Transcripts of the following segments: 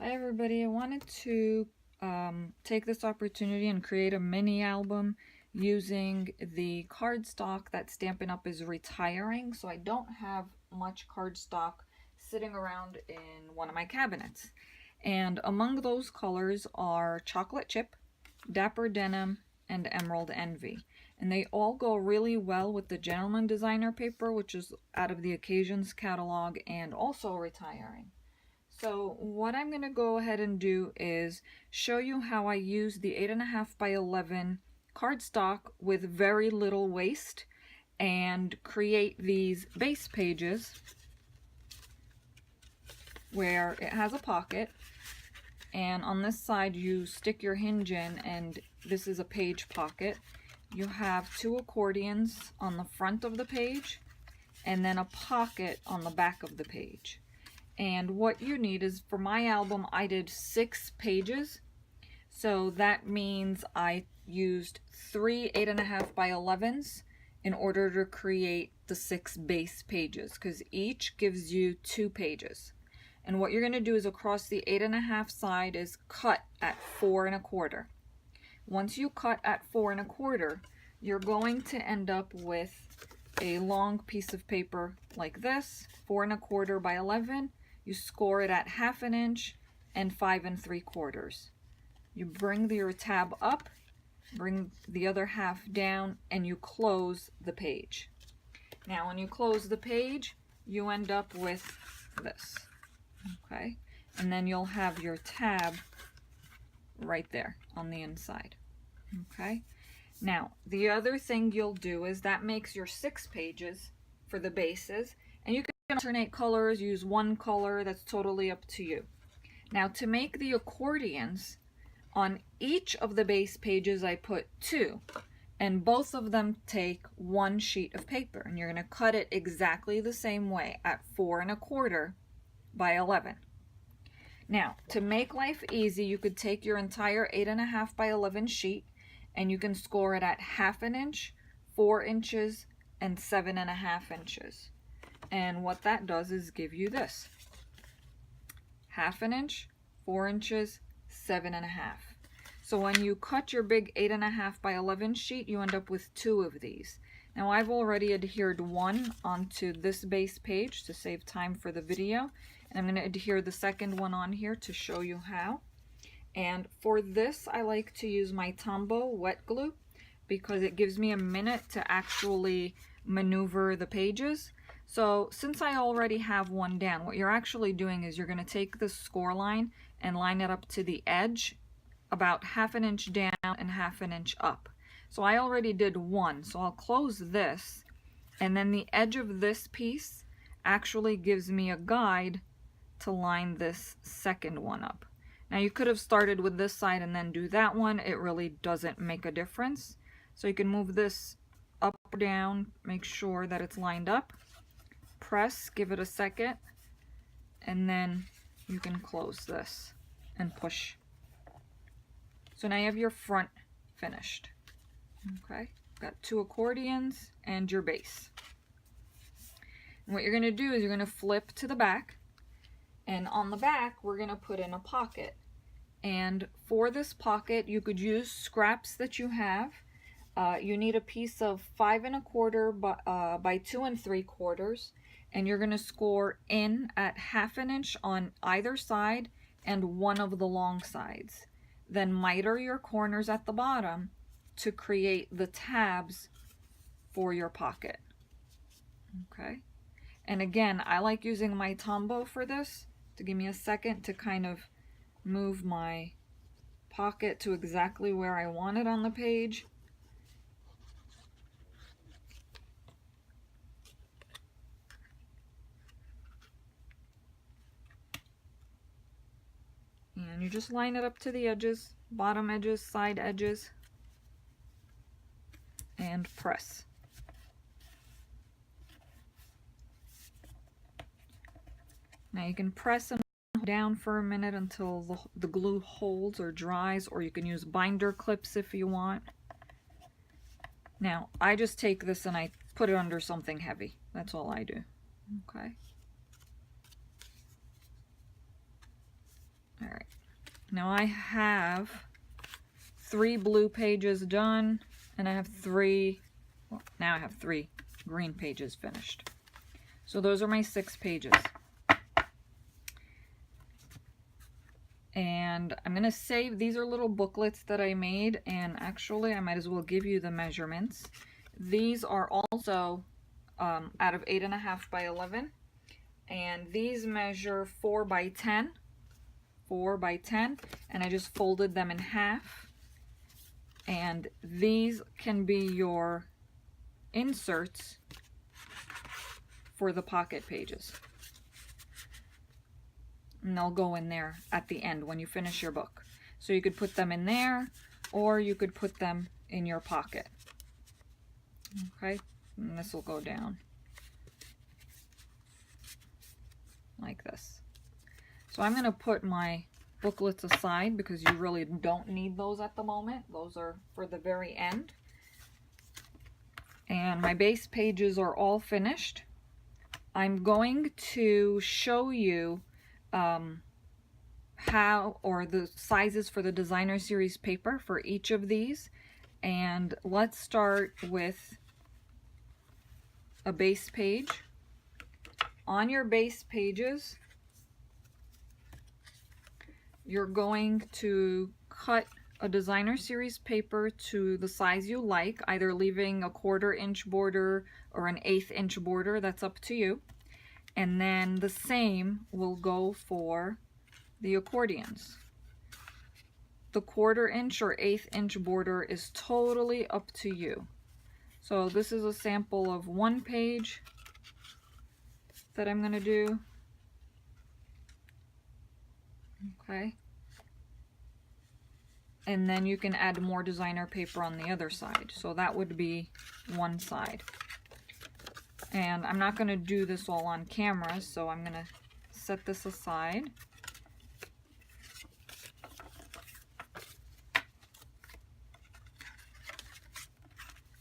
Hi everybody, I wanted to take this opportunity and create a mini album using the cardstock that Stampin' Up! Is retiring, so I don't have much cardstock sitting around in one of my cabinets. And among those colors are Chocolate Chip, Dapper Denim, and Emerald Envy. And they all go really well with the Gentleman Designer paper, which is out of the Occasions catalog and also retiring. So what I'm going to go ahead and do is show you how I use the 8.5 by 11 cardstock with very little waste and create these base pages where it has a pocket, and on this side you stick your hinge in, and this is a page pocket. You have two accordions on the front of the page and then a pocket on the back of the page. And what you need is, for my album, I did 6 pages. So that means I used 3 8.5 by 11s in order to create the 6 base pages, because each gives you 2 pages. And what you're going to do is, across the 8.5 side is cut at 4 1/4. Once you cut at 4 1/4, you're going to end up with a long piece of paper like this, 4 1/4 by 11. You score it at 1/2 inch and 5 3/4. You bring your tab up, bring the other half down, and you close the page. Now when you close the page, you end up with this, okay? And then you'll have your tab right there on the inside, okay? Now, the other thing you'll do is that makes your 6 pages for the bases, and you can alternate colors, use one color, that's totally up to you. Now, to make the accordions, on each of the base pages I put 2, and both of them take 1 sheet of paper, and you're going to cut it exactly the same way at 4 1/4 by 11. Now, to make life easy, you could take your entire 8.5 by 11 sheet and you can score it at 1/2 inch, 4 inches, and 7.5 inches. And what that does is give you this: 1/2 inch, 4 inches, 7.5. So when you cut your big 8.5 by 11 sheet, you end up with 2 of these. Now I've already adhered one onto this base page to save time for the video, and I'm going to adhere the second one on here to show you how. And for this, I like to use my Tombow wet glue because it gives me a minute to actually maneuver the pages. So since I already have one down, what you're actually doing is you're going to take the score line and line it up to the edge, about 1/2 inch down and 1/2 inch up. So I already did one, so I'll close this, and then the edge of this piece actually gives me a guide to line this second one up. Now you could have started with this side and then do that one. It really doesn't make a difference. So you can move this up or down, make sure that it's lined up, press, give it a second, and then you can close this and push. So now you have your front finished. Okay, got 2 accordions and your base. And what you're going to do is you're going to flip to the back, and on the back we're going to put in a pocket. And for this pocket, you could use scraps that you have. You need a piece of 5 1/4 by 2 3/4, and you're going to score in at 1/2 inch on either side and one of the long sides. Then miter your corners at the bottom to create the tabs for your pocket. Okay, and again, I like using my Tombow for this to give me a second to kind of move my pocket to exactly where I want it on the page. And you just line it up to the edges, bottom edges, side edges, and press. Now you can press and hold down for a minute until the glue holds or dries, or you can use binder clips if you want. Now I just take this and I put it under something heavy. That's all I do. Okay. All right. Now I have 3 blue pages done, and I have 3, well, now I have 3 green pages finished. So those are my 6 pages. And I'm going to save, these are little booklets that I made, and actually I might as well give you the measurements. These are also out of 8.5 by 11, and these measure 4 by 10, and I just folded them in half. And these can be your inserts for the pocket pages. And they'll go in there at the end when you finish your book. So you could put them in there, or you could put them in your pocket. Okay, and this will go down like this. So I'm going to put my booklets aside because you really don't need those at the moment. Those are for the very end. And my base pages are all finished. I'm going to show you how, or the sizes for the designer series paper for each of these. And let's start with a base page. On your base pages, you're going to cut a designer series paper to the size you like, either leaving a 1/4 inch border or an 1/8 inch border, that's up to you. And then the same will go for the accordions. The 1/4 inch or 1/8 inch border is totally up to you. So this is a sample of one page that I'm going to do. Okay. And then you can add more designer paper on the other side. So that would be one side. And I'm not going to do this all on camera, so I'm going to set this aside.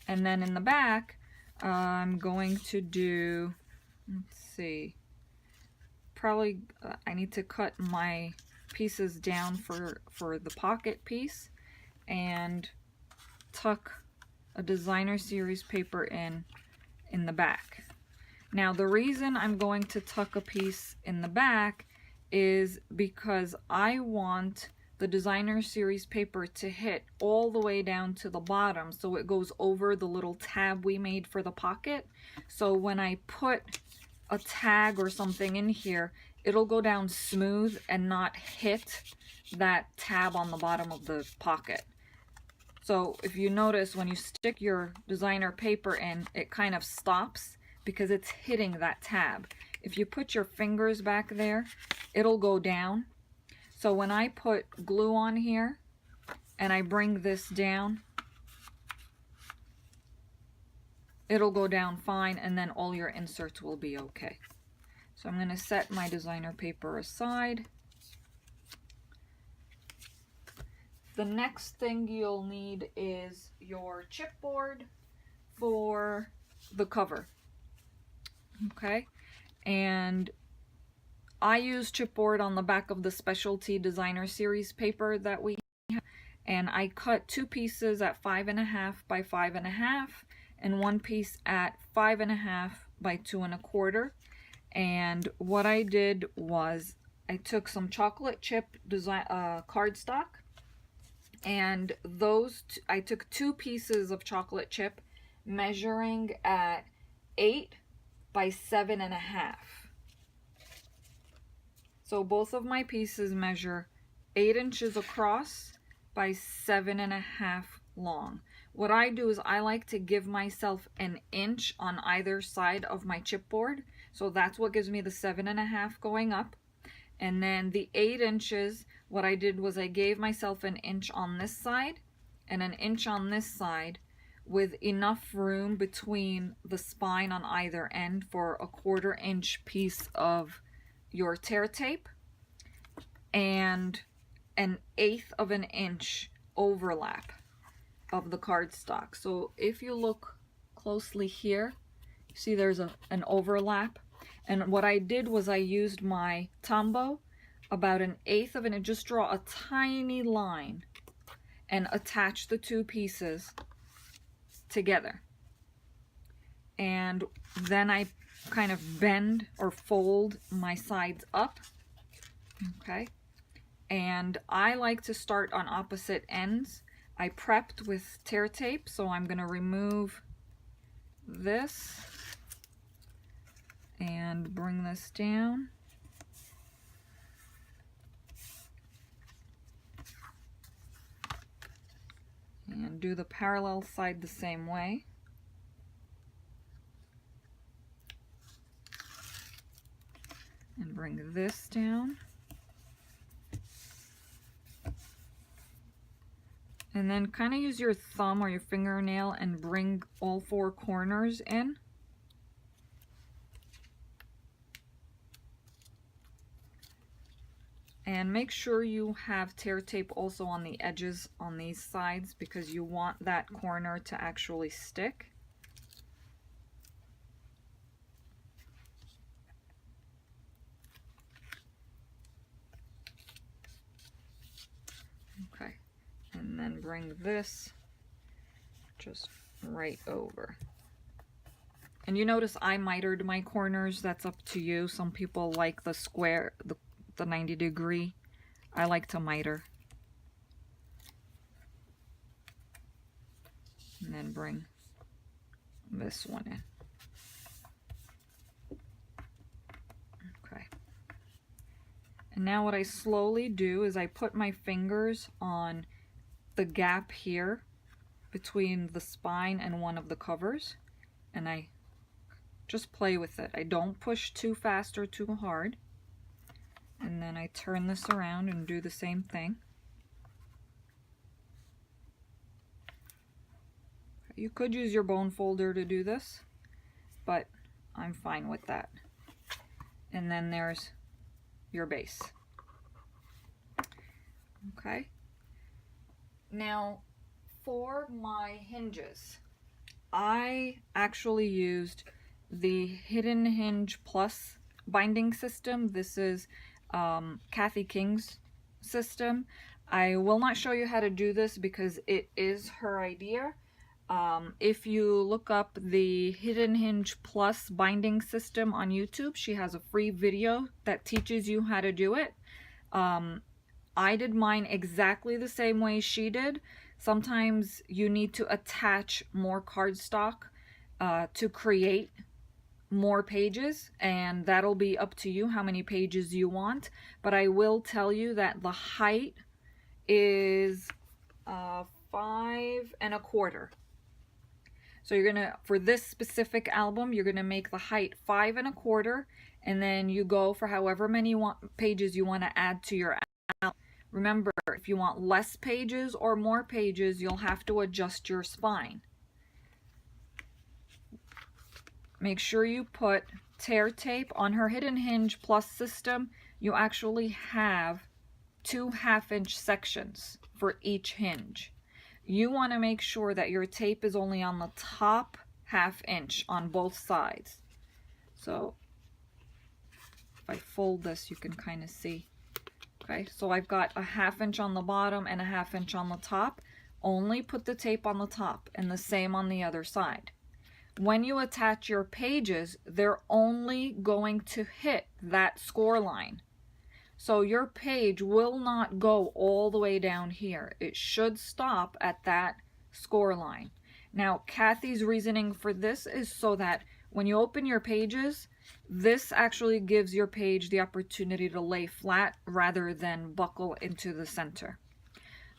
And then in the back, I'm going to do, let's see, probably I need to cut my pieces down for the pocket piece and tuck a designer series paper in the back. Now the reason I'm going to tuck a piece in the back is because I want the designer series paper to hit all the way down to the bottom, so it goes over the little tab we made for the pocket. So when I put a tag or something in here, it'll go down smooth and not hit that tab on the bottom of the pocket. So if you notice, when you stick your designer paper in, it kind of stops because it's hitting that tab. If you put your fingers back there, it'll go down. So when I put glue on here and I bring this down, it'll go down fine, and then all your inserts will be okay. So I'm going to set my designer paper aside. The next thing you'll need is your chipboard for the cover. Okay, and I use chipboard on the back of the specialty designer series paper that we have, and I cut 2 pieces at 5.5 by 5.5 and 1 piece at 5.5 by 2 1/4. And what I did was I took some chocolate chip cardstock, and I took 2 pieces of chocolate chip measuring at 8 by 7.5. So both of my pieces measure 8 inches across by 7.5 long. What I do is I like to give myself an inch on either side of my chipboard. So that's what gives me the 7.5 going up. And then the 8 inches, what I did was I gave myself an inch on this side and an inch on this side, with enough room between the spine on either end for a 1/4 inch piece of your tear tape and an 1/8 of an inch overlap of the cardstock. So if you look closely here, you see there's an overlap. And what I did was I used my Tombow about 1/8 of it, and just draw a tiny line and attach the two pieces together. And then I kind of bend or fold my sides up, okay? And I like to start on opposite ends. I prepped with tear tape, so I'm going to remove this and bring this down. And do the parallel side the same way. And bring this down. And then kind of use your thumb or your fingernail and bring all 4 corners in. And make sure you have tear tape also on the edges on these sides, because you want that corner to actually stick. Okay, and then bring this just right over. And you notice I mitered my corners. That's up to you. Some people like the square, the 90 degree. I like to miter. And then bring this one in. Okay. And now what I slowly do is I put my fingers on the gap here between the spine and one of the covers, and I just play with it. I don't push too fast or too hard. And then I turn this around and do the same thing. You could use your bone folder to do this, but I'm fine with that. And then there's your base. Okay. Now for my hinges, I actually used the Hidden Hinge Plus binding system. This is Kathy King's system. I will not show you how to do this because it is her idea. If you look up the Hidden Hinge Plus binding system on YouTube, she has a free video that teaches you how to do it. I did mine exactly the same way she did. Sometimes you need to attach more cardstock to create more pages, and that'll be up to you how many pages you want. But I will tell you that the height is 5 1/4. So you're gonna, for this specific album, you're gonna make the height 5 1/4, and then you go for however many pages you want to add to your album. Remember, if you want less pages or more pages, you'll have to adjust your spine. Make sure you put tear tape on her Hidden Hinge Plus system. You actually have 2 1/2-inch sections for each hinge. You want to make sure that your tape is only on the top 1/2 inch on both sides. So if I fold this, you can kind of see. Okay, so I've got a 1/2 inch on the bottom and a 1/2 inch on the top. Only put the tape on the top, and the same on the other side. When you attach your pages, they're only going to hit that score line. So your page will not go all the way down here. It should stop at that score line. Now, Kathy's reasoning for this is so that when you open your pages, this actually gives your page the opportunity to lay flat rather than buckle into the center.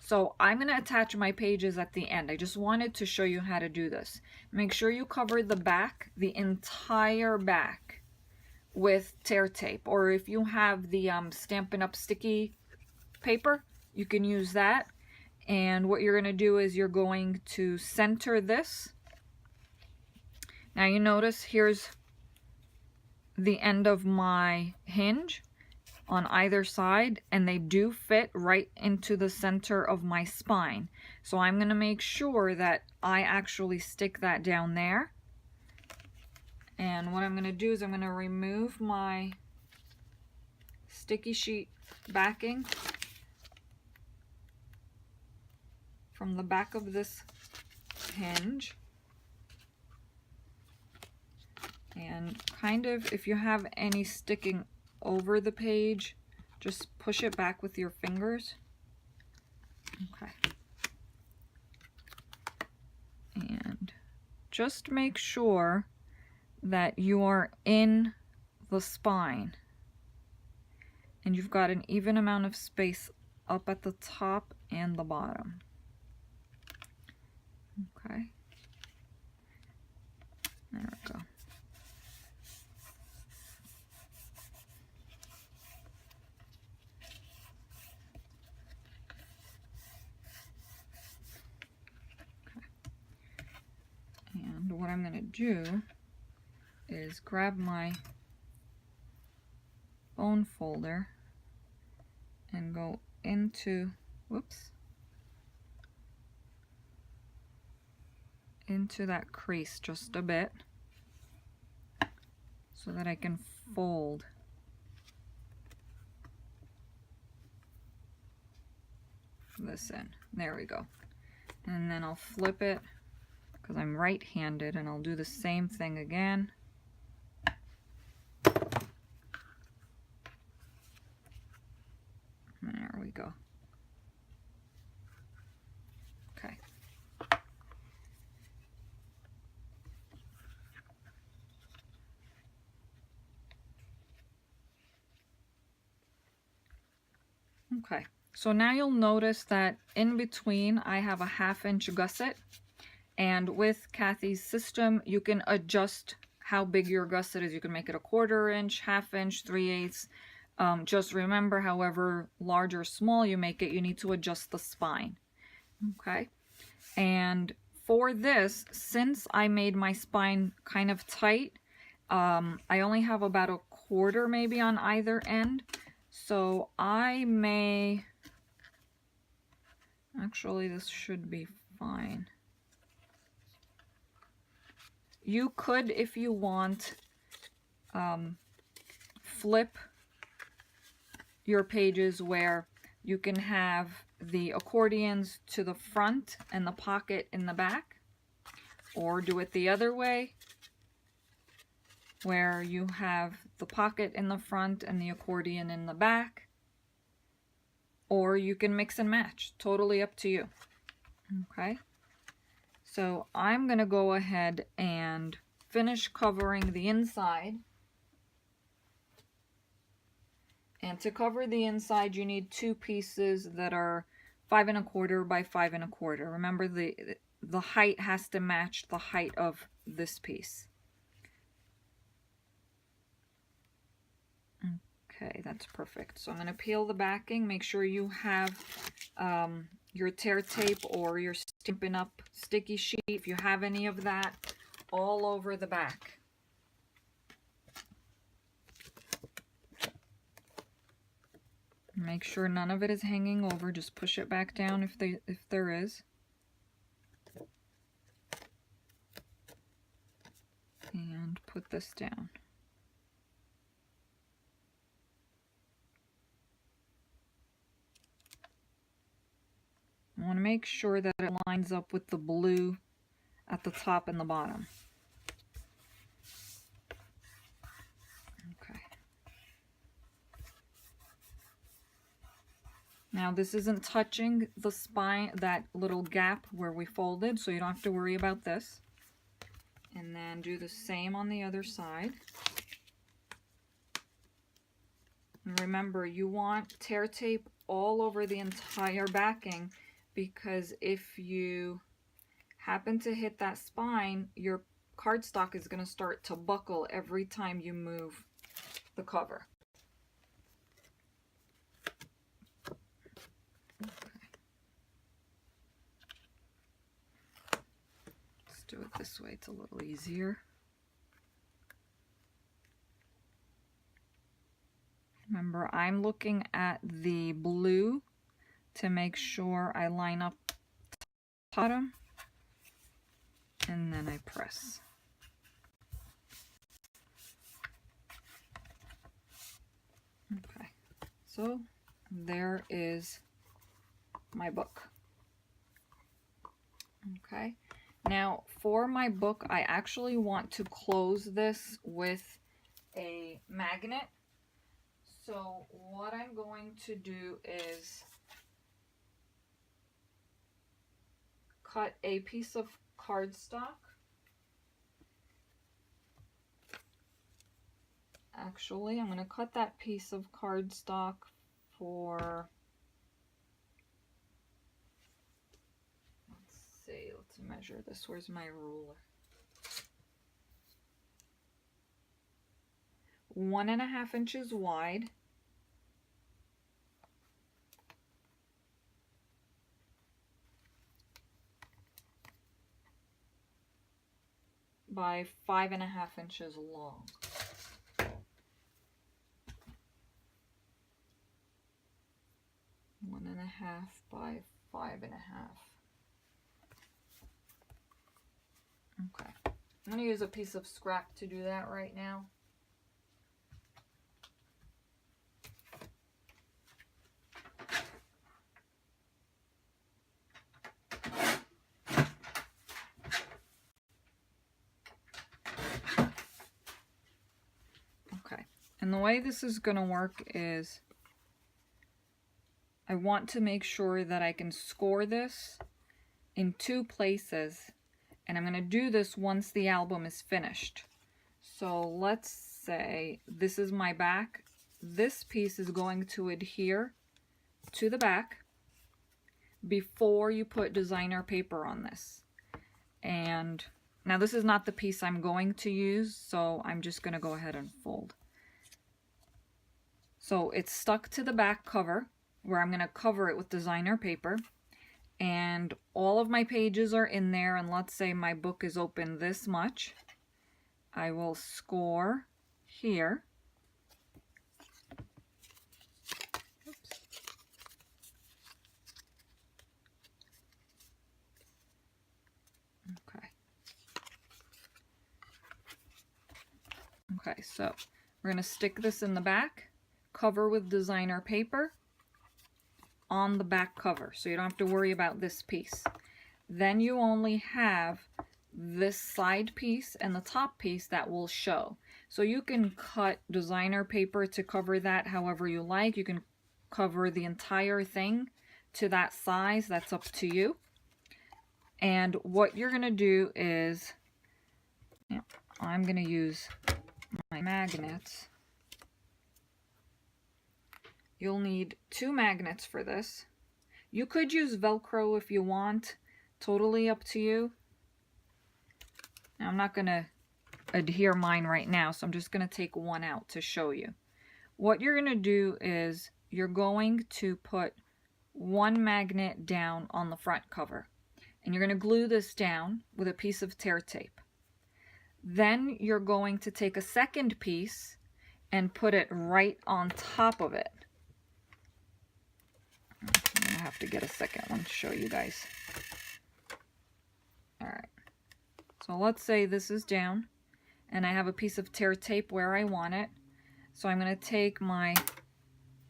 So I'm going to attach my pages at the end. I just wanted to show you how to do this. Make sure you cover the back, the entire back, with tear tape. Or if you have the Stampin' Up! Sticky paper, you can use that. And what you're going to do is you're going to center this. Now you notice here's the end of my hinge on either side, and they do fit right into the center of my spine. So I'm going to make sure that I actually stick that down there. And what I'm going to do is I'm going to remove my sticky sheet backing from the back of this hinge, and kind of, if you have any sticking over the page, just push it back with your fingers. Okay. And just make sure that you are in the spine and you've got an even amount of space up at the top and the bottom. Okay. There we go. And what I'm going to do is grab my bone folder and go into, whoops, into that crease just a bit so that I can fold this in. There we go. And then I'll flip it because I'm right-handed, and I'll do the same thing again. There we go. Okay. Okay, so now you'll notice that in between I have a 1/2 inch gusset, and with Kathy's system you can adjust how big your gusset is. You can make it a 1/4 inch, 1/2 inch, 3/8. Just remember, however large or small you make it, you need to adjust the spine. Okay, and for this, since I made my spine kind of tight, I only have about a 1/4 maybe on either end. So I may, actually this should be fine. You could, if you want, flip your pages where you can have the accordions to the front and the pocket in the back, or do it the other way where you have the pocket in the front and the accordion in the back, or you can mix and match, totally up to you. Okay, so I'm gonna go ahead and finish covering the inside, and to cover the inside you need 2 pieces that are 5 1/4 by 5 1/4. Remember, the height has to match the height of this piece. Okay, that's perfect. So I'm going to peel the backing. Make sure you have your tear tape or your Stampin' Up! Sticky sheet, if you have any of that, all over the back. Make sure none of it is hanging over. Just push it back down if there is. And put this down. I want to make sure that it lines up with the blue at the top and the bottom. Okay. Now this isn't touching the spine, that little gap where we folded, so you don't have to worry about this. And then do the same on the other side. And remember, you want tear tape all over the entire backing, because if you happen to hit that spine, your cardstock is going to start to buckle every time you move the cover. Okay. Let's do it this way, it's a little easier. Remember, I'm looking at the blue to make sure I line up bottom, and then I press. Okay, So there is my book. Okay, now for my book, I actually want to close this with a magnet. So what I'm going to do is cut a piece of cardstock. Actually, I'm going to cut that piece of cardstock for, let's measure this. Where's my ruler? 1.5 inches wide by 5.5 inches long. One and a half by 5.5. Okay, I'm going to use a piece of scrap to do that right now. Okay, and the way this is going to work is I want to make sure that I can score this in 2 places, and I'm going to do this once the album is finished. So let's say this is my back. This piece is going to adhere to the back before you put designer paper on this. And now this is not the piece I'm going to use, so I'm just going to go ahead and fold. So it's stuck to the back cover, where I'm going to cover it with designer paper, and all of my pages are in there, and let's say my book is open this much. I will score here. Oops. Okay, so we're going to stick this in the back, cover with designer paper on the back cover, so you don't have to worry about this piece. Then you only have this side piece and the top piece that will show. So you can cut designer paper to cover that however you like. You can cover the entire thing to that size. That's up to you. And what you're going to do is, I'm going to use my magnets. You'll need 2 magnets for this. You could use Velcro if you want. Totally up to you. Now, I'm not going to adhere mine right now, so I'm just going to take one out to show you. What you're going to do is you're going to put 1 magnet down on the front cover. And you're going to glue this down with a piece of tear tape. Then you're going to take a second piece and put it right on top of it. I'm gonna have to get a second one to show you guys. Alright, so let's say this is down and I have a piece of tear tape where I want it. So I'm going to take my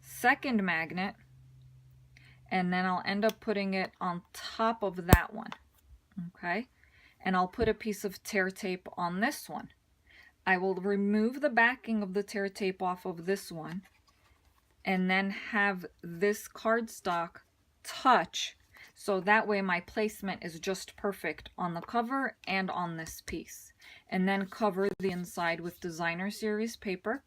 second magnet and then I'll end up putting it on top of that one. Okay, and I'll put a piece of tear tape on this one. I will remove the backing of the tear tape off of this one and then have this cardstock touch, so that way my placement is just perfect on the cover and on this piece. And then cover the inside with designer series paper,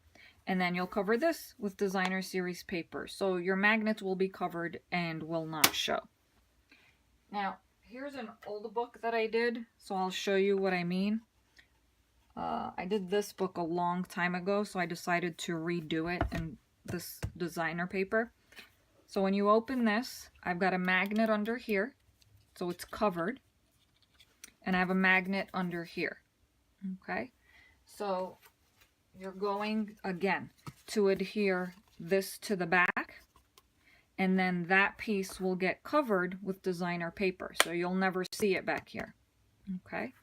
and then you'll cover this with designer series paper, so your magnets will be covered and will not show. Now here's an old book that I did, so I'll show you what I mean. I did this book a long time ago, so I decided to redo it in this designer paper. So when you open this, I've got a magnet under here, so it's covered, and I have a magnet under here. Okay, so you're going again to adhere this to the back, and then that piece will get covered with designer paper, so you'll never see it back here. Okay,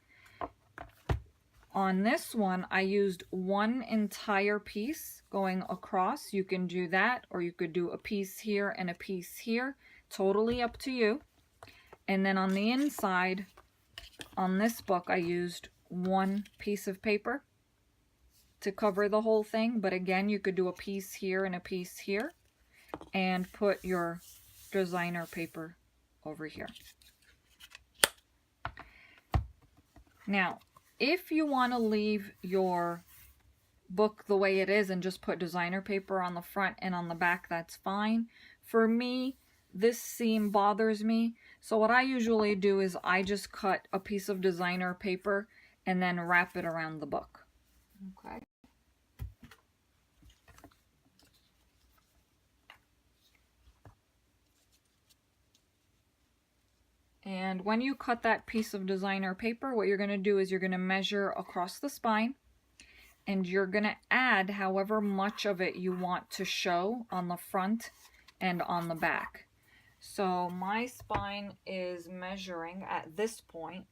On this one, I used one entire piece going across. You can do that, or you could do a piece here and a piece here. Totally up to you. And then on the inside, on this book, I used one piece of paper to cover the whole thing. But again, you could do a piece here and a piece here and put your designer paper over here. Now, if you want to leave your book the way it is and just put designer paper on the front and on the back, that's fine. For me, this seam bothers me. So what I usually do is I just cut a piece of designer paper and then wrap it around the book. Okay. And when you cut that piece of designer paper, what you're going to do is you're going to measure across the spine, and you're going to add however much of it you want to show on the front and on the back. So my spine is measuring at this point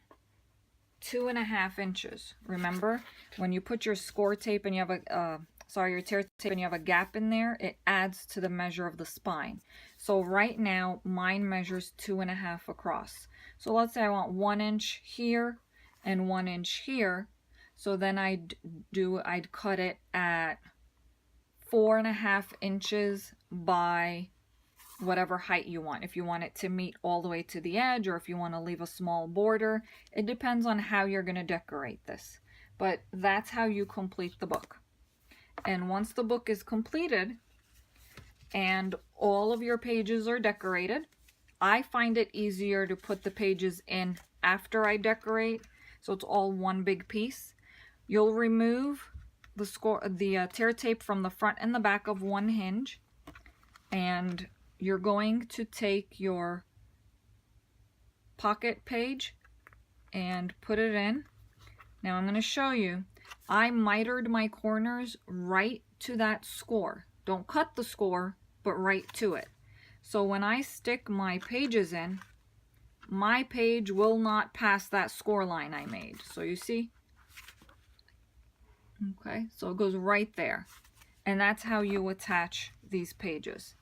2.5 inches. Remember, when you put your score tape and you have a your tear tape and you have a gap in there, it adds to the measure of the spine. So right now mine measures 2.5 across. So let's say I want 1 inch here and 1 inch here. So then I'd cut it at 4.5 inches by whatever height you want. If you want it to meet all the way to the edge, or if you want to leave a small border, it depends on how you're going to decorate this. But that's how you complete the book. And once the book is completed and all of your pages are decorated, I find it easier to put the pages in after I decorate, so it's all one big piece. You'll remove the tear tape from the front and the back of one hinge, and you're going to take your pocket page and put it in. Now I'm going to show you. I mitered my corners right to that score. Don't cut the score, but right to it. So when I stick my pages in, my page will not pass that score line I made. So you see? Okay, so it goes right there. And that's how you attach these pages.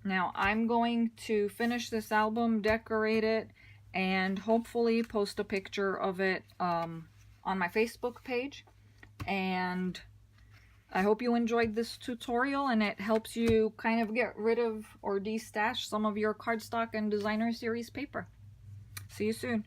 Now I'm going to finish this album, decorate it, and hopefully post a picture of it on my Facebook page. And I hope you enjoyed this tutorial and it helps you kind of get rid of or destash some of your cardstock and designer series paper. See you soon.